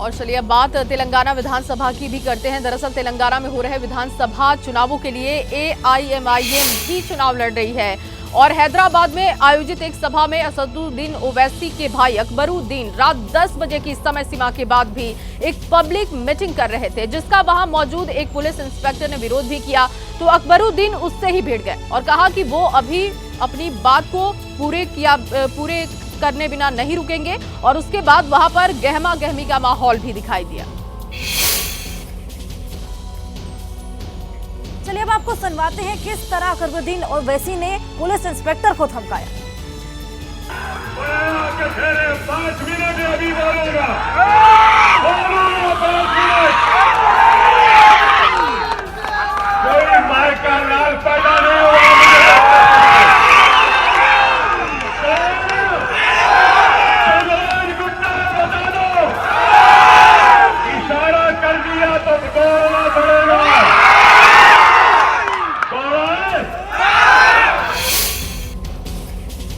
और चलिए अब बात तेलंगाना विधानसभा की भी करते हैं। दरअसल तेलंगाना में हो रहे विधानसभा चुनावों के लिए एआईएमआईएम भी चुनाव लड़ रही है और हैदराबाद में आयोजित एक सभा में असदुद्दीन ओवैसी के भाई अकबरुद्दीन रात 10 बजे की समय सीमा के बाद भी एक पब्लिक मीटिंग कर रहे थे, जिसका वहां मौजूद एक पुलिस इंस्पेक्टर ने विरोध भी किया। तो अकबरुद्दीन उससे ही भिड़ गए और कहा कि वो अभी अपनी बात को पूरे करने बिना नहीं रुकेंगे और उसके बाद वहां पर गहमा गहमी का माहौल भी दिखाई दिया। चलिए अब आपको सुनवाते हैं किस तरह अकबरुद्दीन ओवैसी ने पुलिस इंस्पेक्टर को धमकाया। 5 मिनट अभी बोलूंगा। कोई मार का लाल पैदा नहीं हुआ। इशारा कर दिया तो बोलना पड़ेगा।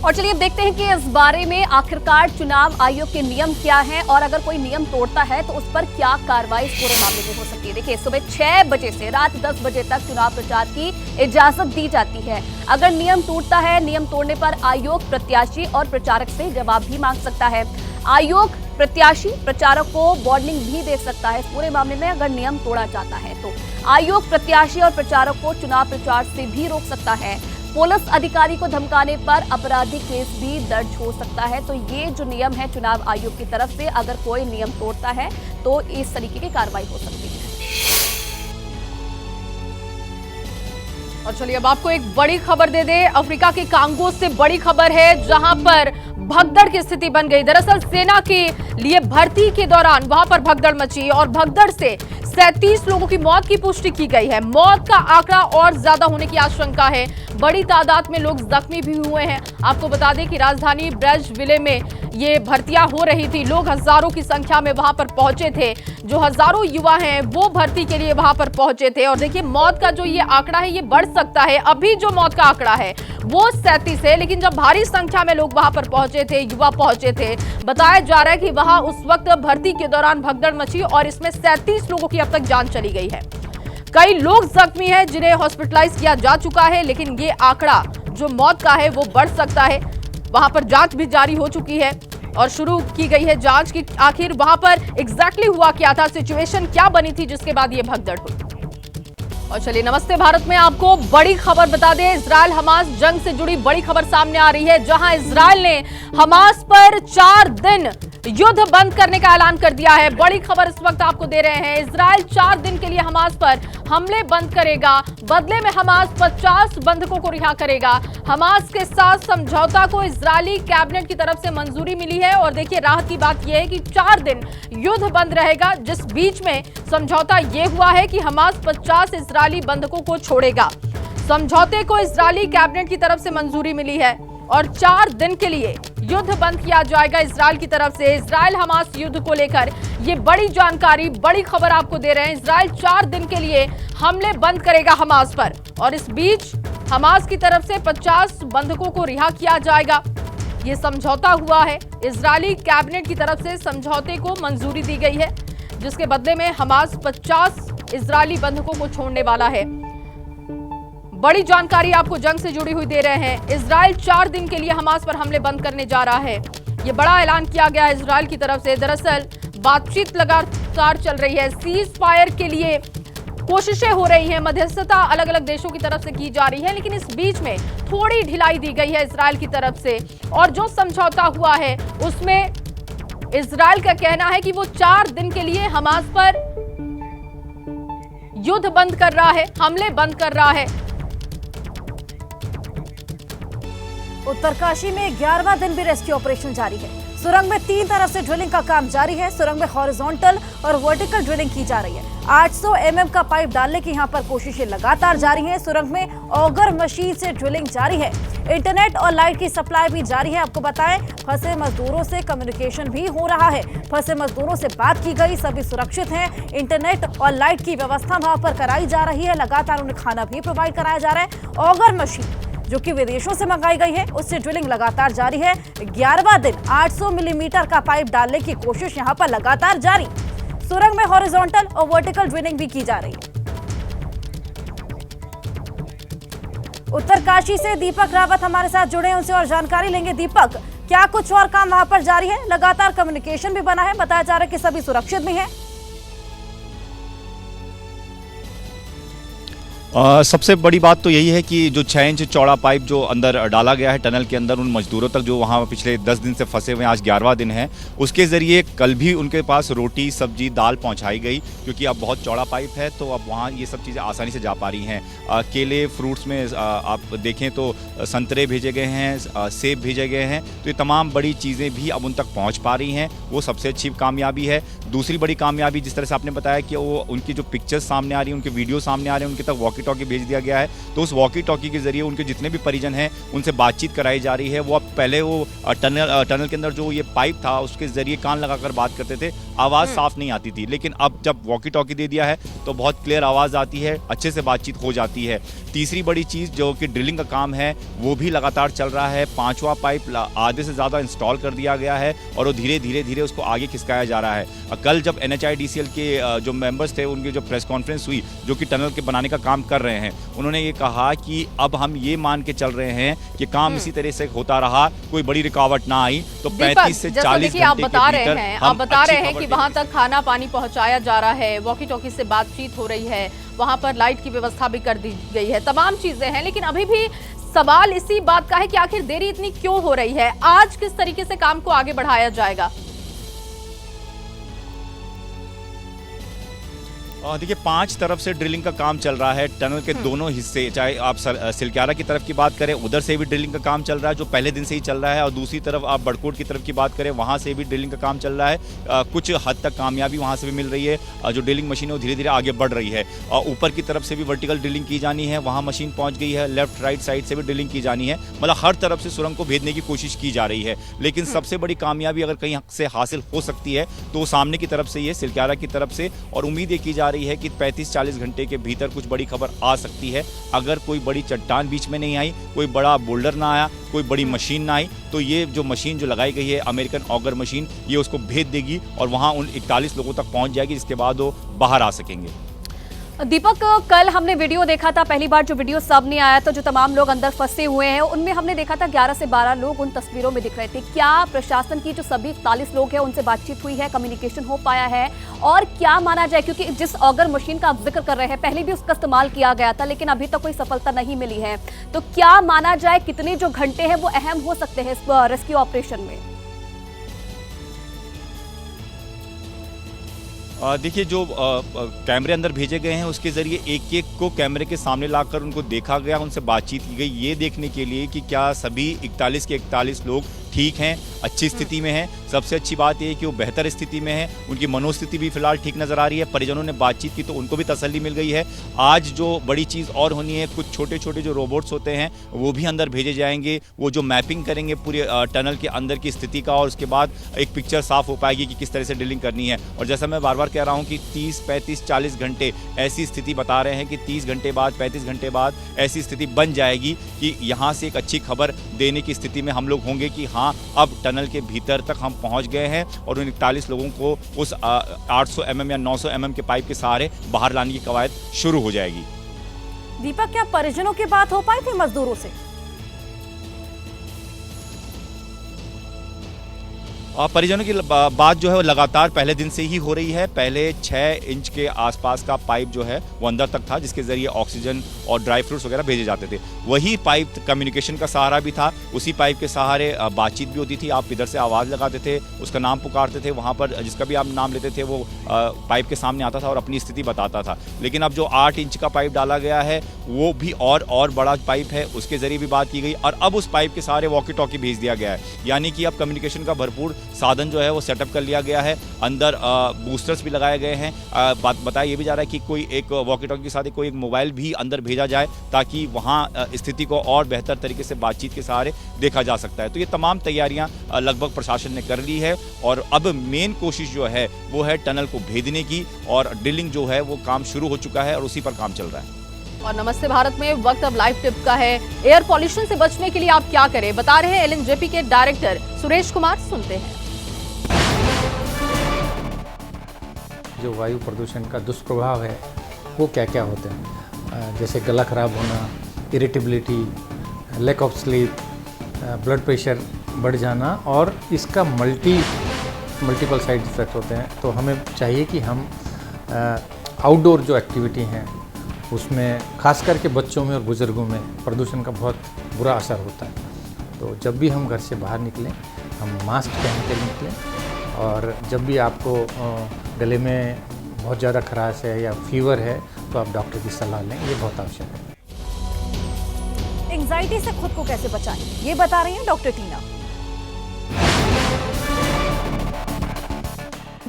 और चलिए देखते हैं कि इस बारे में आखिरकार चुनाव आयोग के नियम क्या हैं और अगर कोई नियम तोड़ता है तो उस पर क्या कार्रवाई इस पूरे मामले में हो सकती है। देखिए सुबह 6 बजे से रात 10 बजे तक चुनाव प्रचार की इजाजत दी जाती है। अगर नियम टूटता है, नियम तोड़ने पर आयोग प्रत्याशी और प्रचारक से जवाब भी मांग सकता है। आयोग प्रत्याशी प्रचारक को वार्निंग भी दे सकता है। इस पूरे मामले में अगर नियम तोड़ा जाता है तो आयोग प्रत्याशी और प्रचारक को चुनाव प्रचार से भी रोक सकता है। पुलिस अधिकारी को धमकाने पर आपराधिक केस भी दर्ज हो सकता है। तो ये जो नियम है चुनाव आयोग की तरफ से, अगर कोई नियम तोड़ता है तो इस तरीके की कार्रवाई हो सकती है। और चलिए अब आपको एक बड़ी खबर दे दे। अफ्रीका के कांगो से बड़ी खबर है, जहां पर भगदड़ की स्थिति बन गई। दरअसल सेना के लिए भर्ती के दौरान वहां पर भगदड़ मची और भगदड़ से 37 लोगों की मौत की पुष्टि की गई है। मौत का आंकड़ा और ज्यादा होने की आशंका है। बड़ी तादाद में लोग जख्मी भी हुए हैं। आपको बता दें कि राजधानी ब्रेजविले में ये भर्तियां हो रही थी। लोग हजारों की संख्या में वहां पर पहुंचे थे। जो हजारों युवा हैं वो भर्ती के लिए वहां पर पहुंचे थे। और देखिए मौत का जो ये आंकड़ा है ये बढ़ सकता है। अभी जो मौत का आंकड़ा है वो 37 है, लेकिन जब भारी संख्या में लोग वहां पर पहुंचे थे, युवा पहुंचे थे, बताया जा रहा है कि वहां उस वक्त भर्ती के दौरान भगदड़ मची और इसमें 37 लोगों की अब तक जान चली गई है। कई लोग जख्मी हैं जिन्हें हॉस्पिटलाइज किया जा चुका है, लेकिन ये आंकड़ा जो मौत का है वो बढ़ सकता है। वहां पर जांच भी जारी हो चुकी है और शुरू की गई है जांच की आखिर वहां पर एग्जैक्टली हुआ क्या था, सिचुएशन क्या बनी थी जिसके बाद ये भगदड़ हुई। और चलिए नमस्ते भारत में आपको बड़ी खबर बता दें। इजराइल हमास जंग से जुड़ी बड़ी खबर सामने आ रही है, जहां इजराइल ने हमास पर 4 दिन युद्ध बंद करने का ऐलान कर दिया है। बड़ी खबर इस वक्त आपको दे रहे हैं। इजराइल 4 दिन के लिए हमास पर हमले बंद करेगा। बदले में हमास 50 बंधकों को रिहा करेगा। हमास के साथ समझौता को इजरायली कैबिनेट की तरफ से मंजूरी मिली है और देखिए राहत की बात यह है कि 4 दिन युद्ध बंद रहेगा, जिस बीच में समझौता ये हुआ है कि हमास 50 इजरायली बंधकों को छोड़ेगा। समझौते को इजरायली कैबिनेट की तरफ से मंजूरी मिली है और 4 दिन के लिए युद्ध बंद किया जाएगा इजराइल की तरफ से। इजराइल हमास युद्ध को लेकर ये बड़ी जानकारी, बड़ी खबर आपको दे रहे हैं। इजराइल 4 दिन के लिए हमले बंद करेगा हमास पर और इस बीच हमास की तरफ से 50 बंधकों को रिहा किया जाएगा। ये समझौता हुआ है, इजरायली कैबिनेट की तरफ से समझौते को मंजूरी दी गई है, जिसके बदले में हमास 50 इजरायली बंधकों को छोड़ने वाला है। बड़ी जानकारी आपको जंग से जुड़ी हुई दे रहे हैं। इजराइल 4 दिन के लिए हमास पर हमले बंद करने जा रहा है। ये बड़ा ऐलान किया गया है इजराइल की तरफ से। दरअसल बातचीत लगातार चल रही है, सीज फायर के लिए कोशिशें हो रही हैं, मध्यस्थता अलग अलग देशों की तरफ से की जा रही है, लेकिन इस बीच में थोड़ी ढिलाई दी गई है इजराइल की तरफ से। और जो समझौता हुआ है उसमें इजराइल का कहना है कि वो 4 दिन के लिए हमास पर युद्ध बंद कर रहा है, हमले बंद कर रहा है। उत्तरकाशी में 11वां दिन भी रेस्क्यू ऑपरेशन जारी है। सुरंग में 3 तरफ से ड्रिलिंग का काम जारी है। सुरंग में हॉरिजॉन्टल और वर्टिकल ड्रिलिंग की जा रही है। 800 mm का पाइप डालने की यहां पर कोशिशें लगातार जारी हैं। सुरंग में ऑगर मशीन से ड्रिलिंग जारी है। इंटरनेट और लाइट की सप्लाई भी जारी है। आपको बताएं फंसे मजदूरों से कम्युनिकेशन भी हो रहा है। फंसे मजदूरों से बात की गई, सभी सुरक्षित हैं। इंटरनेट और लाइट की व्यवस्था वहां पर कराई जा रही है। लगातार उन्हें खाना भी प्रोवाइड कराया जा रहा है। ऑगर मशीन जो कि विदेशों से मंगाई गई है, उससे ड्रिलिंग लगातार जारी है। 11वां दिन 800 मिलीमीटर का पाइप डालने की कोशिश यहां पर लगातार जारी। सुरंग में हॉरिजॉन्टल और वर्टिकल ड्रिलिंग भी की जा रही है। उत्तरकाशी से दीपक रावत हमारे साथ जुड़े हैं, उनसे और जानकारी लेंगे। दीपक, क्या कुछ और काम वहां पर जारी है? लगातार कम्युनिकेशन भी बना है, बताया जा रहा है कि सभी सुरक्षित भी हैं। सबसे बड़ी बात तो यही है कि जो 6 इंच चौड़ा पाइप जो अंदर डाला गया है टनल के अंदर, उन मजदूरों तक जो वहाँ पिछले 10 दिन से फंसे हुए हैं, आज 11वां दिन है, उसके ज़रिए कल भी उनके पास रोटी सब्जी दाल पहुँचाई गई, क्योंकि अब बहुत चौड़ा पाइप है तो अब वहाँ ये सब चीज़ें आसानी से जा पा रही हैं। केले फ्रूट्स में आप देखें तो संतरे भेजे गए हैं, सेब भेजे गए हैं, तो ये तमाम बड़ी चीज़ें भी अब उन तक पहुँच पा रही हैं, वो सबसे अच्छी कामयाबी है। दूसरी बड़ी कामयाबी, जिस तरह से आपने बताया कि वो उनकी जो पिक्चर्स सामने आ रही हैं, उनके वीडियो सामने आ रहे हैं, उनके तक वॉकी टॉकी भेज दिया गया है, तो उस वॉकी टॉकी के जरिए उनके जितने भी परिजन हैं उनसे बातचीत कराई जा रही है। वो अब पहले वो टनल के अंदर जो ये पाइप था उसके जरिए कान लगाकर बात करते थे, आवाज़ साफ नहीं आती थी, लेकिन अब जब वॉकी टॉकी दे दिया है तो बहुत क्लियर आवाज़ आती है, अच्छे से बातचीत हो जाती है। तीसरी बड़ी चीज़ जो कि ड्रिलिंग का काम है वो भी लगातार चल रहा है। 5वां पाइप आधे से ज़्यादा इंस्टॉल कर दिया गया है और वो धीरे धीरे उसको आगे खिसकाया जा रहा है। कल जब NHIDCL के जो मेंबर्स थे उनकी जो प्रेस कॉन्फ्रेंस हुई, जो कि टनल के बनाने का काम कर रहे हैं, उन्होंने ये कहा कि अब हम ये मान के चल रहे हैं कि काम इसी तरह से होता रहा, कोई बड़ी रुकावट ना आई तो 35 से 40 घंटे आप बता रहे हैं कि वहां तक खाना पानी पहुंचाया जा रहा है, वॉकी टॉकी से बातचीत हो रही है, वहां पर लाइट की व्यवस्था भी कर दी गई है, तमाम चीजें हैं, लेकिन अभी भी सवाल इसी बात का है कि आखिर देरी इतनी क्यों हो रही है? आज किस तरीके से काम को आगे बढ़ाया जाएगा? देखिए, 5 तरफ से ड्रिलिंग का काम चल रहा है। टनल के दोनों हिस्से, चाहे आप सिलक्यारा की तरफ की बात करें, उधर से भी ड्रिलिंग का काम चल रहा है जो पहले दिन से ही चल रहा है, और दूसरी तरफ आप बड़कोट की तरफ की बात करें, वहाँ से भी ड्रिलिंग का काम चल रहा है। कुछ हद तक कामयाबी वहाँ से भी मिल रही है, जो ड्रिलिंग मशीन है वो धीरे धीरे आगे बढ़ रही है। और ऊपर की तरफ से भी वर्टिकल ड्रिलिंग की जानी है, वहाँ मशीन पहुँच गई है, लेफ्ट राइट साइड से भी ड्रिलिंग की जानी है, मतलब हर तरफ से सुरंग को भेदने की कोशिश की जा रही है। लेकिन सबसे बड़ी कामयाबी अगर कहीं से हासिल हो सकती है तो वो सामने की तरफ से ही है, सिलक्यारा की तरफ से, और उम्मीद ये की जा रही है कि 35-40 घंटे के भीतर कुछ बड़ी खबर आ सकती है। अगर कोई बड़ी चट्टान बीच में नहीं आई, कोई बड़ा बोल्डर ना आया, कोई बड़ी मशीन ना आई, तो ये जो मशीन जो लगाई गई है अमेरिकन ऑगर मशीन, ये उसको भेद देगी और वहाँ उन 41 लोगों तक पहुँच जाएगी, जिसके बाद वो बाहर आ सकेंगे। दीपक, कल हमने वीडियो देखा था, पहली बार जो वीडियो सामने आया था, जो तमाम लोग अंदर फंसे हुए हैं, उनमें हमने देखा था 11 से 12 लोग उन तस्वीरों में दिख रहे थे। क्या प्रशासन की जो सभी 41 लोग हैं उनसे बातचीत हुई है, कम्युनिकेशन हो पाया है, और क्या माना जाए, क्योंकि जिस ऑगर मशीन का आप जिक्र कर रहे हैं पहले भी उसका इस्तेमाल किया गया था लेकिन अभी तक कोई सफलता नहीं मिली है, तो क्या माना जाए कितने जो घंटे हैं वो अहम हो सकते हैं इस रेस्क्यू ऑपरेशन में? देखिए, जो कैमरे अंदर भेजे गए हैं उसके ज़रिए एक एक को कैमरे के सामने लाकर उनको देखा गया, उनसे बातचीत की गई, ये देखने के लिए कि क्या सभी 41 के 41 लोग ठीक हैं, अच्छी स्थिति में हैं। सबसे अच्छी बात यह है कि वो बेहतर स्थिति में हैं, उनकी मनोस्थिति भी फिलहाल ठीक नज़र आ रही है। परिजनों ने बातचीत की तो उनको भी तसल्ली मिल गई है। आज जो बड़ी चीज़ और होनी है, कुछ छोटे छोटे जो रोबोट्स होते हैं वो भी अंदर भेजे जाएंगे, वो जो मैपिंग करेंगे पूरे टनल के अंदर की स्थिति का, और उसके बाद एक पिक्चर साफ हो पाएगी कि किस तरह से ड्रिलिंग करनी है। और जैसा मैं बार बार कह रहा हूँ कि 30, 35, 40 घंटे ऐसी स्थिति बता रहे हैं कि 30 घंटे बाद, 35 घंटे बाद ऐसी स्थिति बन जाएगी कि यहाँ से एक अच्छी खबर देने की स्थिति में हम लोग होंगे कि हाँ, अब टनल के भीतर तक हम पहुँच गए हैं और उन 41 लोगों को उस 800 mm या 900 mm के पाइप के सहारे बाहर लाने की कवायद शुरू हो जाएगी। दीपक, क्या परिजनों की बात हो पाई थी मजदूरों से? परिजनों की बात जो है वो लगातार पहले दिन से ही हो रही है। पहले 6 इंच के आसपास का पाइप जो है वो अंदर तक था, जिसके ज़रिए ऑक्सीजन और ड्राई फ्रूट्स वगैरह भेजे जाते थे। वही पाइप कम्युनिकेशन का सहारा भी था, उसी पाइप के सहारे बातचीत भी होती थी। आप इधर से आवाज़ लगाते थे, उसका नाम पुकारते थे, वहाँ पर जिसका भी आप नाम लेते थे वो पाइप के सामने आता था और अपनी स्थिति बताता था। लेकिन अब जो 8 इंच का पाइप डाला गया है वो भी और बड़ा पाइप है, उसके ज़रिए भी बात की गई, और अब उस पाइप के सहारे वॉकी टॉकी भेज दिया गया है। यानी कि अब कम्युनिकेशन का भरपूर साधन जो है वो सेटअप कर लिया गया है। अंदर बूस्टर्स भी लगाए गए हैं। बताया ये भी जा रहा है कि कोई एक वॉकी टॉकी के साथ कोई एक मोबाइल भी अंदर भेजा जाए ताकि वहाँ स्थिति को और बेहतर तरीके से बातचीत के सहारे देखा जा सकता है। तो ये तमाम तैयारियां लगभग प्रशासन ने कर ली है और अब मेन कोशिश जो है वो है टनल को भेदने की, और ड्रिलिंग जो है वो काम शुरू हो चुका है और उसी पर काम चल रहा है। और नमस्ते भारत में वक्त अब लाइव टिप का है। एयर पॉल्यूशन से बचने के लिए आप क्या करें, बता रहे हैं LNJP के डायरेक्टर सुरेश कुमार। सुनते हैं। जो वायु प्रदूषण का दुष्प्रभाव है वो क्या क्या होते हैं, जैसे गला खराब होना, irritability, lack of sleep, blood pressure बढ़ जाना, और इसका मल्टीपल साइड इफ़ेक्ट होते हैं। तो हमें चाहिए कि हम आउटडोर जो एक्टिविटी हैं उसमें खास करके बच्चों में और बुज़ुर्गों में प्रदूषण का बहुत बुरा असर होता है। तो जब भी हम घर से बाहर निकलें हम मास्क पहन के निकलें, और जब भी आपको गले में बहुत ज़्यादा खराश है या फीवर है तो आप डॉक्टर की सलाह लें, ये बहुत आवश्यक है। एंजाइटी से खुद को कैसे बचाएं, ये बता रही हैं डॉक्टर टीना।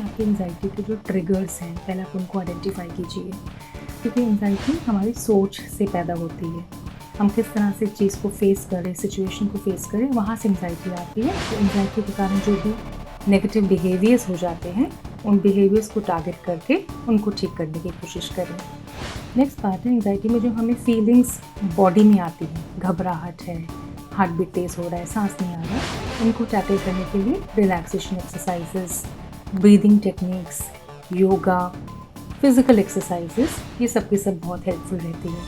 आपकी एंजाइटी के जो ट्रिगर्स हैं पहले आप उनको आइडेंटिफाई कीजिए, क्योंकि एंजाइटी हमारी सोच से पैदा होती है। हम किस तरह से चीज़ को फेस करें, सिचुएशन को फेस करें, वहाँ से एंजाइटी आती है। तो एंजाइटी के कारण जो भी नेगेटिव बिहेवियर्स हो जाते हैं उन बिहेवियर्स को टारगेट करके उनको ठीक करने की कोशिश करें। नेक्स्ट पार्ट है एंजाइटी में जो हमें फीलिंग्स बॉडी में आती हैं, घबराहट है, हार्ट बीट तेज़ हो रहा है, सांस नहीं आ रहा, उनको टैकल करने के लिए relaxation exercises, breathing techniques, yoga, physical exercises, ये सब के सब बहुत हेल्पफुल रहती है।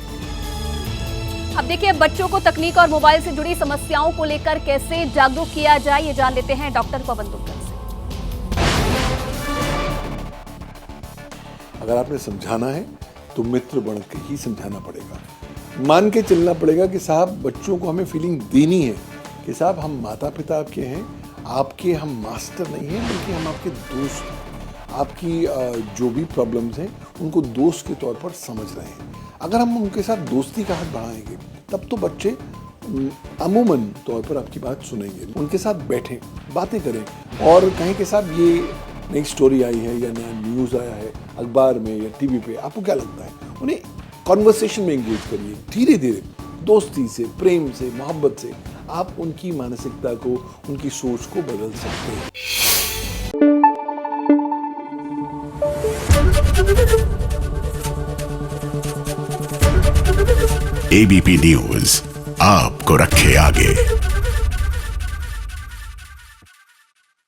अब देखिए बच्चों को तकनीक और मोबाइल से जुड़ी समस्याओं को लेकर कैसे जागरूक किया जाए, ये जान लेते हैं डॉक्टर पवन दुग्गल से। अगर आपने समझाना है तो मित्र बन के ही समझाना पड़ेगा, मान के चलना पड़ेगा कि साहब बच्चों को हमें फीलिंग देनी है कि साहब हम माता पिता आपके हैं, आपके हम मास्टर नहीं हैं बल्कि हम आपके दोस्त हैं। आपकी जो भी प्रॉब्लम्स हैं उनको दोस्त के तौर पर समझ रहे हैं। अगर हम उनके साथ दोस्ती का हाथ बढ़ाएंगे तब तो बच्चे अमूमन तौर पर आपकी बात सुनेंगे। उनके साथ बैठें, बातें करें और कहें कि साहब ये नई स्टोरी आई है या नया न्यूज़ आया है अखबार में या टीवी पे, आपको क्या लगता है। उन्हें कॉन्वर्सेशन में एंगेज करिए, धीरे धीरे दोस्ती से, प्रेम से, मोहब्बत से आप उनकी मानसिकता को, उनकी सोच को बदल सकते हैं। एबीपी न्यूज़ आपको रखे आगे।